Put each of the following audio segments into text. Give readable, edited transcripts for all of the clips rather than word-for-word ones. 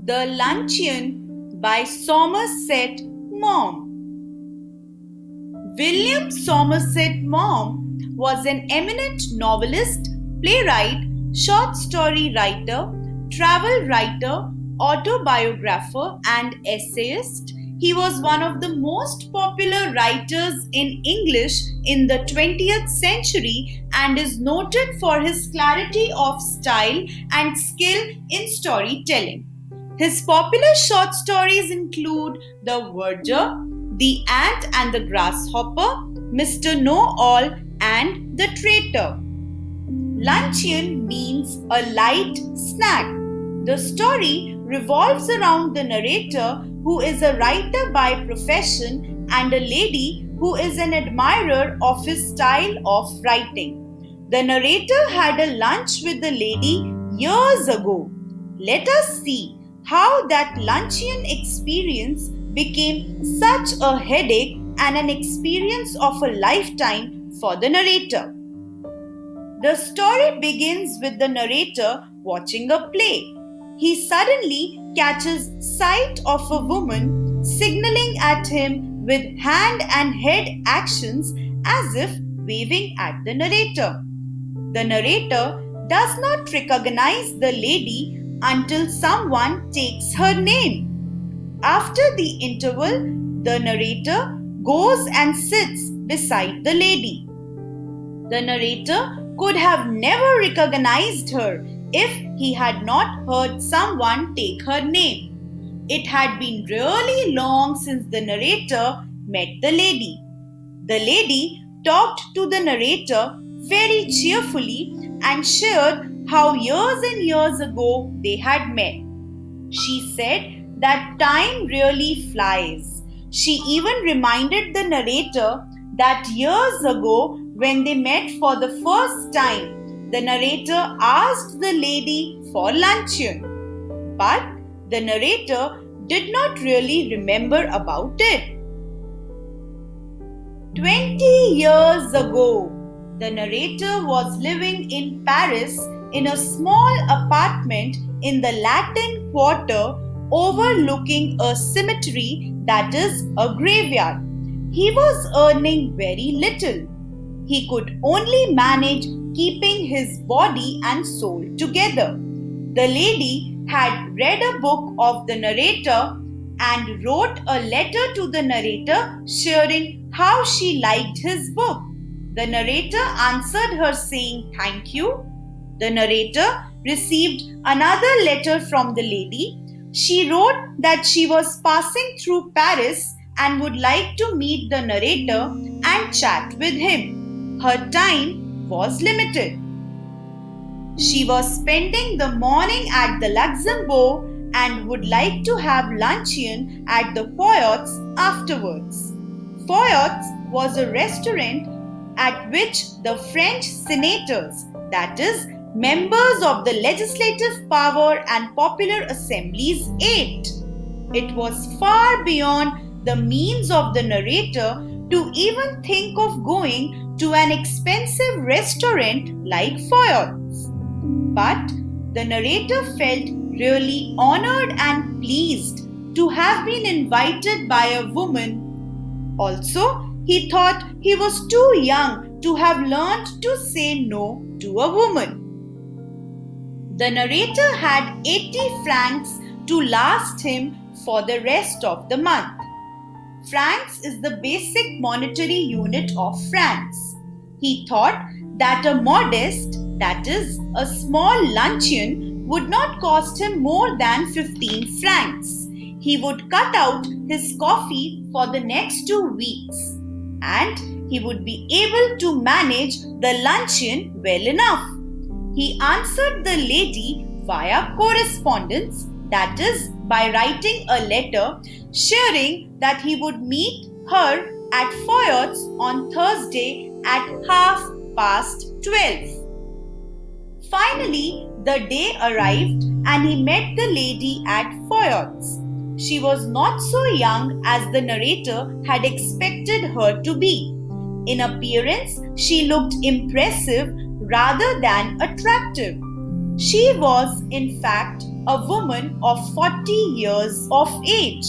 The Luncheon by Somerset Maugham. William Somerset Maugham was an eminent novelist, playwright, short story writer, travel writer, autobiographer, and essayist. He was one of the most popular writers in English in the 20th century and is noted for his clarity of style and skill in storytelling. His popular short stories include The Verger, The Ant and the Grasshopper, Mr. Know All, and The Traitor. Luncheon means a light snack. The story revolves around the narrator, who is a writer by profession, and a lady who is an admirer of his style of writing. The narrator had a lunch with the lady years ago. Let us see how that luncheon experience became such a headache and an experience of a lifetime for the narrator. The story begins with the narrator watching a play. He suddenly catches sight of a woman signaling at him with hand and head actions as if waving at the narrator. The narrator does not recognize the lady until someone takes her name. After the interval, the narrator goes and sits beside the lady. The narrator could have never recognized her if he had not heard someone take her name. It had been really long since the narrator met the lady. The lady talked to the narrator very cheerfully and shared how years and years ago they had met. She said that time really flies. She even reminded the narrator that years ago, when they met for the first time, the narrator asked the lady for luncheon. But the narrator did not really remember about it. 20 years ago, the narrator was living in Paris in a small apartment in the Latin Quarter overlooking a cemetery, that is, a graveyard. He was earning very little. He could only manage keeping his body and soul together. The lady had read a book of the narrator and wrote a letter to the narrator sharing how she liked his book. The narrator answered her saying thank you. The narrator received another letter from the lady. She wrote that she was passing through Paris and would like to meet the narrator and chat with him. Her time was limited. She was spending the morning at the Luxembourg and would like to have luncheon at the Foyot's afterwards. Foyot's was a restaurant at which the French senators, that is, members of the legislative power and popular assemblies, ate. It was far beyond the means of the narrator to even think of going to an expensive restaurant like Foyot's. But the narrator felt really honored and pleased to have been invited by a woman. Also, he thought he was too young to have learned to say no to a woman. The narrator had 80 francs to last him for the rest of the month. Francs is the basic monetary unit of France. He thought that a modest, that is, a small luncheon would not cost him more than 15 francs. He would cut out his coffee for the next 2 weeks and he would be able to manage the luncheon well enough. He answered the lady via correspondence, that is, by writing a letter sharing that he would meet her at Foyot's on Thursday at 12:30. Finally, the day arrived and he met the lady at Foyot's. She was not so young as the narrator had expected her to be. In appearance, she looked impressive rather than attractive. She was, in fact, a woman of 40 years of age.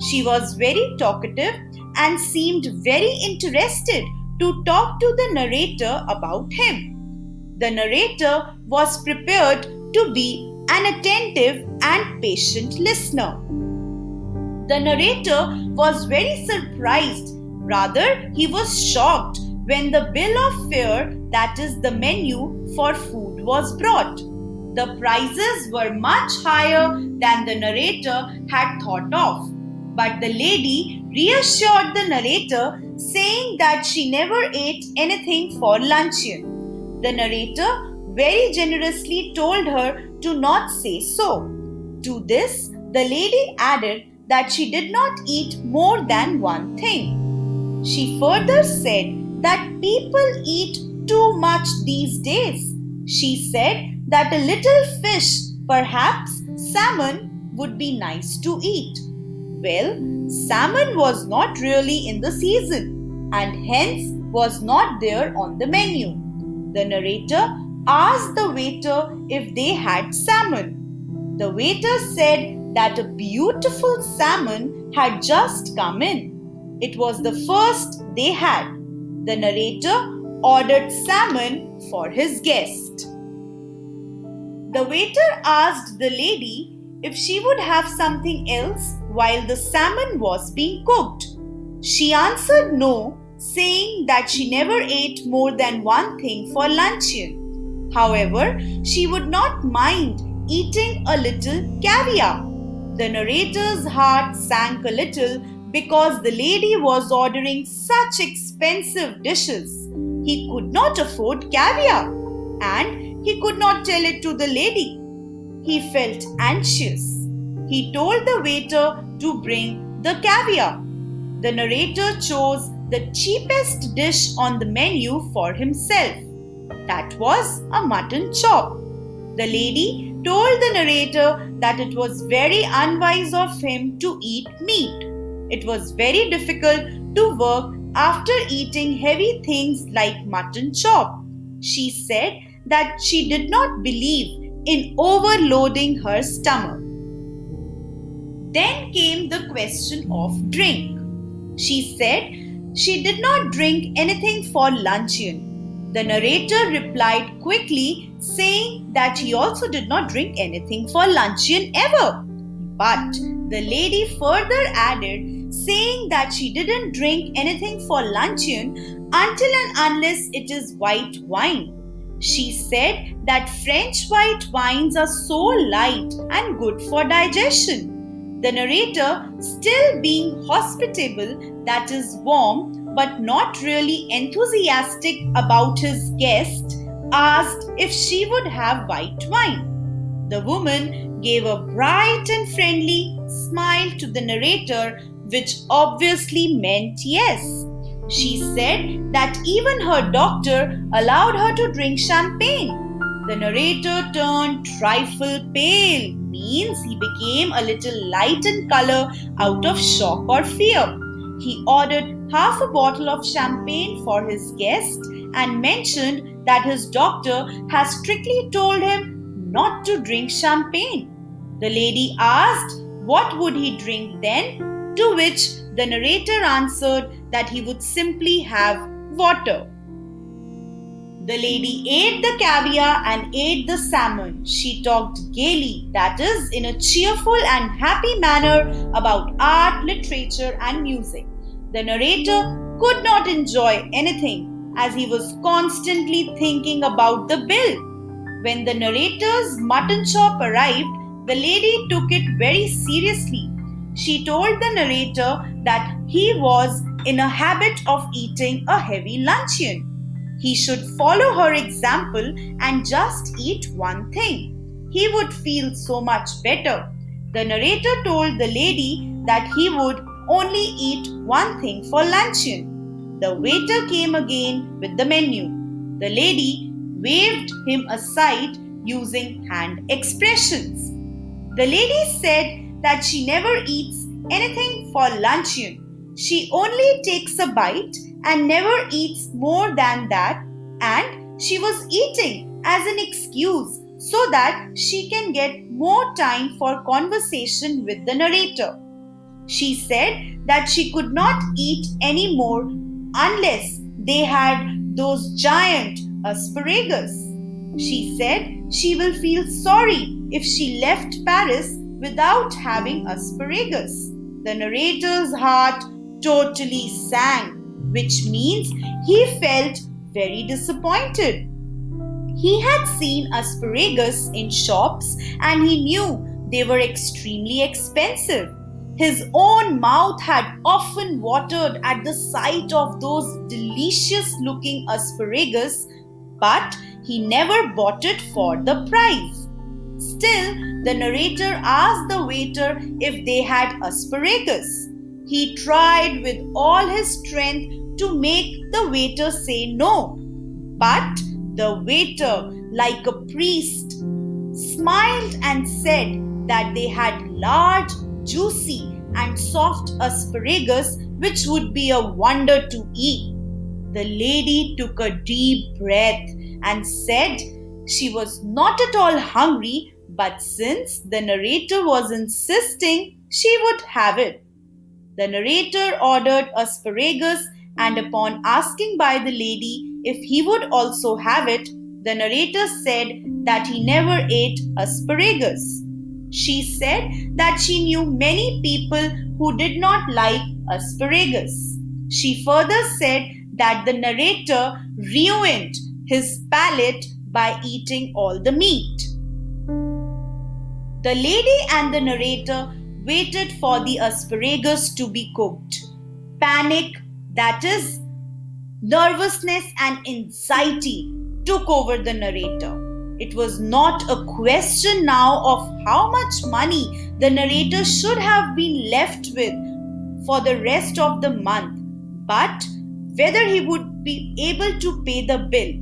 She was very talkative and seemed very interested to talk to the narrator about him. The narrator was prepared to be an attentive and patient listener. The narrator was very surprised, rather, he was shocked when the bill of fare, that is, the menu for food, was brought. The prices were much higher than the narrator had thought of. But the lady reassured the narrator, saying that she never ate anything for luncheon. The narrator very generously told her to not say so. To this, the lady added that she did not eat more than one thing. She further said that people eat too much these days. She said that a little fish, perhaps salmon, would be nice to eat. Well, salmon was not really in the season and hence was not there on the menu. The narrator asked the waiter if they had salmon. The waiter said that a beautiful salmon had just come in. It was the first they had. The narrator ordered salmon for his guest. The waiter asked the lady if she would have something else while the salmon was being cooked. She answered no, saying that she never ate more than one thing for luncheon. However, she would not mind eating a little caviar. The narrator's heart sank a little because the lady was ordering such expensive dishes. He could not afford caviar and he could not tell it to the lady. He felt anxious. He told the waiter to bring the caviar. The narrator chose the cheapest dish on the menu for himself. That was a mutton chop. The lady told the narrator that it was very unwise of him to eat meat. It was very difficult to work after eating heavy things like mutton chop. She said that she did not believe in overloading her stomach. Then came the question of drink. She said she did not drink anything for luncheon. The narrator replied quickly, saying that he also did not drink anything for luncheon ever. But the lady further added, saying that she didn't drink anything for luncheon until and unless it is white wine. She said that French white wines are so light and good for digestion. The narrator, still being hospitable, that is warm, but not really enthusiastic about his guest, asked if she would have white wine. The woman gave a bright and friendly smile to the narrator, which obviously meant yes. She said that even her doctor allowed her to drink champagne. The narrator turned trifle pale, means he became a little light in color out of shock or fear. He ordered half a bottle of champagne for his guest and mentioned that his doctor has strictly told him not to drink champagne. The lady asked what would he drink then, to which the narrator answered that he would simply have water. The lady ate the caviar and ate the salmon. She talked gaily, that is, in a cheerful and happy manner, about art, literature, and music. The narrator could not enjoy anything as he was constantly thinking about the bill. When the narrator's mutton chop arrived, the lady took it very seriously. She told the narrator that he was in a habit of eating a heavy luncheon. He should follow her example and just eat one thing. He would feel so much better. The narrator told the lady that he would only eat one thing for luncheon. The waiter came again with the menu. The lady waved him aside using hand expressions. The lady said that she never eats anything for luncheon. She only takes a bite and never eats more than that, and she was eating as an excuse so that she can get more time for conversation with the narrator. She said that she could not eat any more unless they had those giant asparagus. She said she will feel sorry if she left Paris without having asparagus. The narrator's heart totally sank, which means he felt very disappointed. He had seen asparagus in shops and he knew they were extremely expensive. His own mouth had often watered at the sight of those delicious looking asparagus, but he never bought it for the price. Still, the narrator asked the waiter if they had asparagus. He tried with all his strength to make the waiter say no, but the waiter, like a priest, smiled and said that they had large, juicy, and soft asparagus which would be a wonder to eat. The lady took a deep breath and said she was not at all hungry, but since the narrator was insisting, she would have it. The narrator ordered asparagus, and upon asking by the lady if he would also have it, the narrator said that he never ate asparagus. She said that she knew many people who did not like asparagus. She further said that the narrator ruined his palate by eating all the meat. The lady and the narrator waited for the asparagus to be cooked. Panic, that is, nervousness and anxiety took over the narrator. It was not a question now of how much money the narrator should have been left with for the rest of the month, but whether he would be able to pay the bill.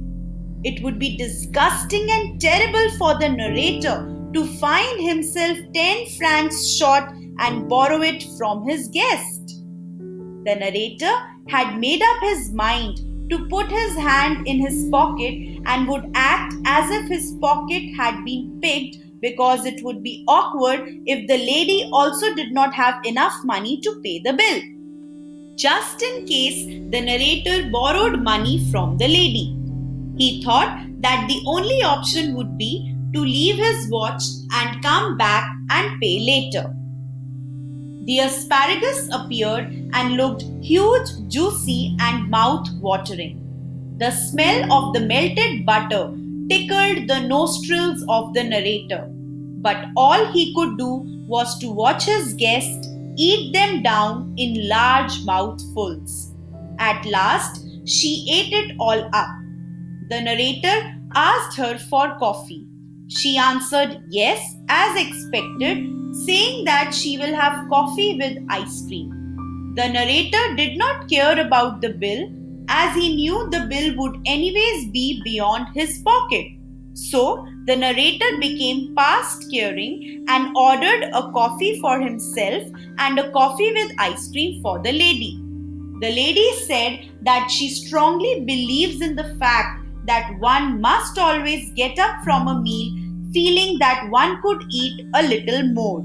It would be disgusting and terrible for the narrator to find himself 10 francs short and borrow it from his guest. The narrator had made up his mind to put his hand in his pocket and would act as if his pocket had been picked because it would be awkward if the lady also did not have enough money to pay the bill. Just in case the narrator borrowed money from the lady, he thought that the only option would be to leave his watch and come back and pay later. The asparagus appeared and looked huge, juicy, and mouth-watering. The smell of the melted butter tickled the nostrils of the narrator, but all he could do was to watch his guest eat them down in large mouthfuls. At last, she ate it all up. The narrator asked her for coffee. She answered yes, as expected, saying that she will have coffee with ice cream. The narrator did not care about the bill, as he knew the bill would anyways be beyond his pocket. So, the narrator became past caring and ordered a coffee for himself and a coffee with ice cream for the lady. The lady said that she strongly believes in the fact that one must always get up from a meal feeling that one could eat a little more.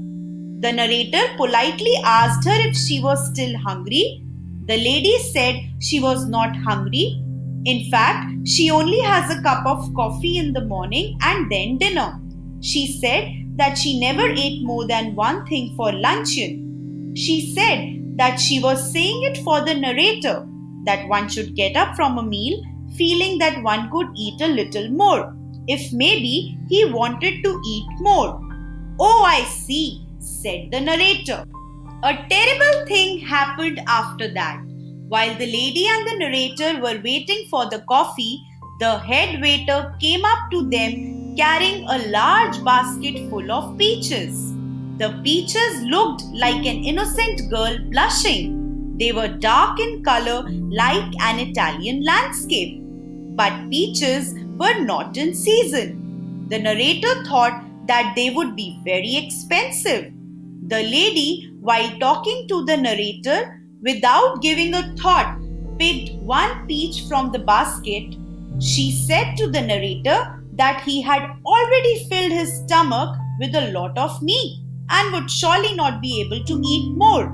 The narrator politely asked her if she was still hungry. The lady said she was not hungry. In fact, she only has a cup of coffee in the morning and then dinner. She said that she never ate more than one thing for luncheon. She said that she was saying it for the narrator, that one should get up from a meal feeling that one could eat a little more, if maybe he wanted to eat more. "Oh, I see," said the narrator. A terrible thing happened after that. While the lady and the narrator were waiting for the coffee, the head waiter came up to them carrying a large basket full of peaches. The peaches looked like an innocent girl blushing. They were dark in color like an Italian landscape. But peaches were not in season. The narrator thought that they would be very expensive. The lady, while talking to the narrator, without giving a thought, picked one peach from the basket. She said to the narrator that he had already filled his stomach with a lot of meat and would surely not be able to eat more.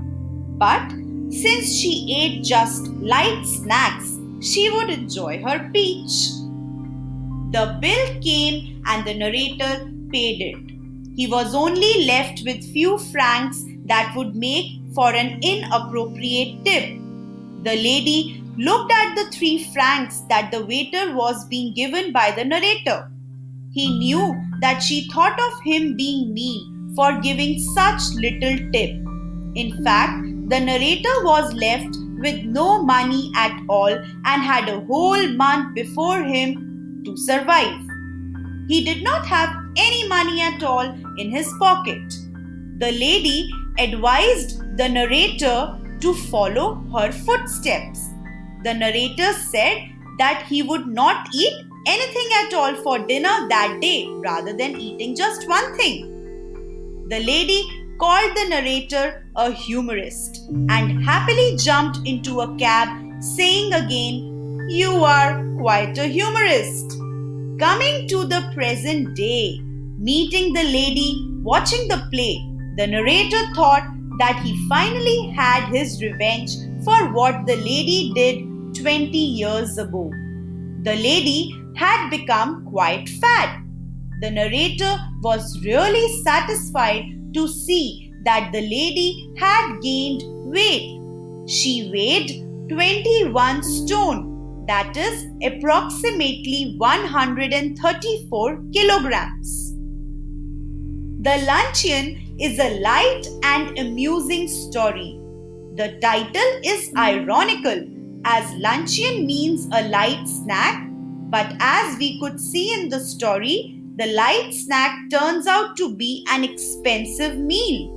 But since she ate just light snacks, she would enjoy her peach. The bill came and the narrator paid it. He was only left with few francs that would make for an inappropriate tip. The lady looked at the 3 francs that the waiter was being given by the narrator. He knew that she thought of him being mean for giving such little tip. In fact, the narrator was left with no money at all and had a whole month before him to survive. He did not have any money at all in his pocket. The lady advised the narrator to follow her footsteps. The narrator said that he would not eat anything at all for dinner that day rather than eating just one thing. The lady called the narrator a humorist and happily jumped into a cab, saying again, "You are quite a humorist." Coming to the present day, meeting the lady watching the play, the narrator thought that he finally had his revenge for what the lady did 20 years ago. The lady had become quite fat. The narrator was really satisfied to see that the lady had gained weight. She weighed 21 stone, that is approximately 134 kilograms. The Luncheon is a light and amusing story. The title is ironical as luncheon means a light snack, but as we could see in the story, the light snack turns out to be an expensive meal.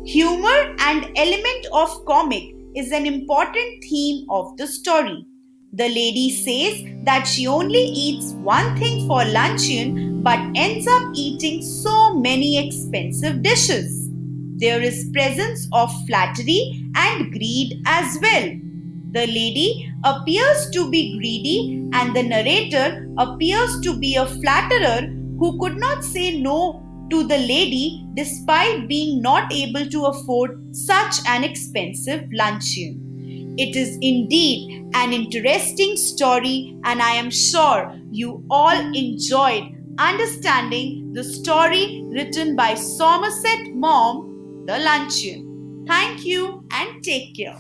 Humor and element of comic is an important theme of the story. The lady says that she only eats one thing for luncheon but ends up eating so many expensive dishes. There is presence of flattery and greed as well. The lady appears to be greedy and the narrator appears to be a flatterer who could not say no to the lady despite being not able to afford such an expensive luncheon. It is indeed an interesting story, and I am sure you all enjoyed understanding the story written by Somerset Maugham, The Luncheon. Thank you and take care.